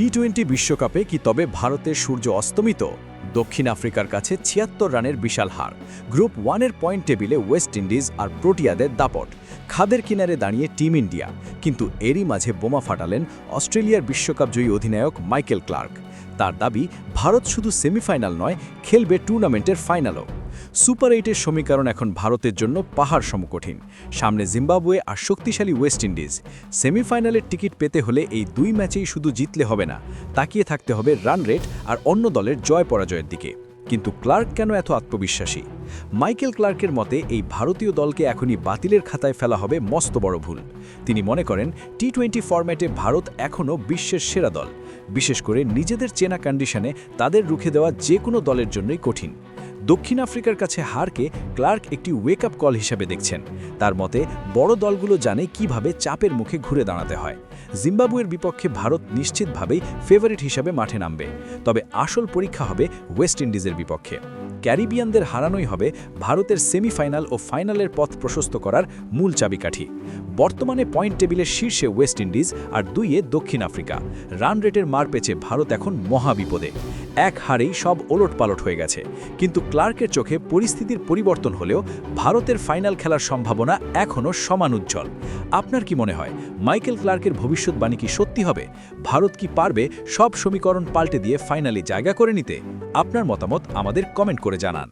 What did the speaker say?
টি-20 বিশ্বকাপে কি তবে ভারতের সূর্য অস্তমিত? দক্ষিণ আফ্রিকার কাছে ৭৬ রানের বিশাল হার। গ্রুপ 1-এর পয়েন্ট টেবিলে ওয়েস্ট ইন্ডিজ আর প্রোটিয়াদের দাপট। খাদের কিনারে দাঁড়িয়ে টিম ইন্ডিয়া, কিন্তু এরই মাঝে বোমা ফাটালেন অস্ট্রেলিয়ার বিশ্বকাপজয়ী অধিনায়ক মাইকেল ক্লার্ক। তার দাবি, ভারত শুধু সেমিফাইনাল নয়, খেলবে টুর্নামেন্টের ফাইনালও। সুপার 8-এর সমীকরণ এখন ভারতের জন্য পাহাড় সমকঠিন। সামনে জিম্বাবুয়ে আর শক্তিশালী ওয়েস্ট ইন্ডিজ। সেমিফাইনালের টিকিট পেতে হলে এই দুই ম্যাচেই শুধু জিতলে হবে না, তাকিয়ে থাকতে হবে রান রেট আর অন্য দলের জয় পরাজয়ের দিকে। কিন্তু ক্লার্ক কেন এত আত্মবিশ্বাসী? মাইকেল ক্লার্কের মতে এই ভারতীয় দলকে এখনই বাতিলের খাতায় ফেলা হবে মস্ত বড় ভুল। তিনি মনে করেন, টি-20 ফরম্যাটে ভারত এখনও বিশ্বের সেরা দল। বিশেষ করে নিজেদের চেনা কন্ডিশনে তাদের রুখে দেওয়া যে কোনো দলের জন্যই কঠিন। দক্ষিণ আফ্রিকার কাছে হারকে ক্লার্ক একটি ওয়েক আপ কল হিসেবে দেখছেন। তার মতে, বড় দলগুলো জানে কিভাবে চাপের মুখে ঘুরে দাঁড়াতে হয়। জিম্বাবুয়ের বিপক্ষে ভারত নিশ্চিতভাবেই ফেভারিট হিসাবে মাঠে নামবে, তবে আসল পরীক্ষা হবে ওয়েস্ট ইন্ডিজের বিপক্ষে। ক্যারিবিয়ানদের হারানোই হবে ভারতের সেমিফাইনাল ও ফাইনালের পথ প্রশস্ত করার মূল চাবিকাঠি। বর্তমানে পয়েন্ট টেবিলের শীর্ষে ওয়েস্ট ইন্ডিজ আর 2-এ দক্ষিণ আফ্রিকা। রান রেটের মার পেছে ভারত এখন মহাবিপদে। এক হারেই সব ওলটপালট হয়ে গেছে। কিন্তু ক্লার্কের চোখে পরিস্থিতির পরিবর্তন হলেও ভারতের ফাইনাল খেলার সম্ভাবনা এখনও সমান উজ্জ্বল। আপনার কি মনে হয়, মাইকেল ক্লার্কের ভবিষ্যৎবাণী কি সত্যি হবে? ভারত কি পারবে সব সমীকরণ পাল্টে দিয়ে ফাইনালে জায়গা করে নিতে? আপনার মতামত আমাদের কমেন্ট করে জানান।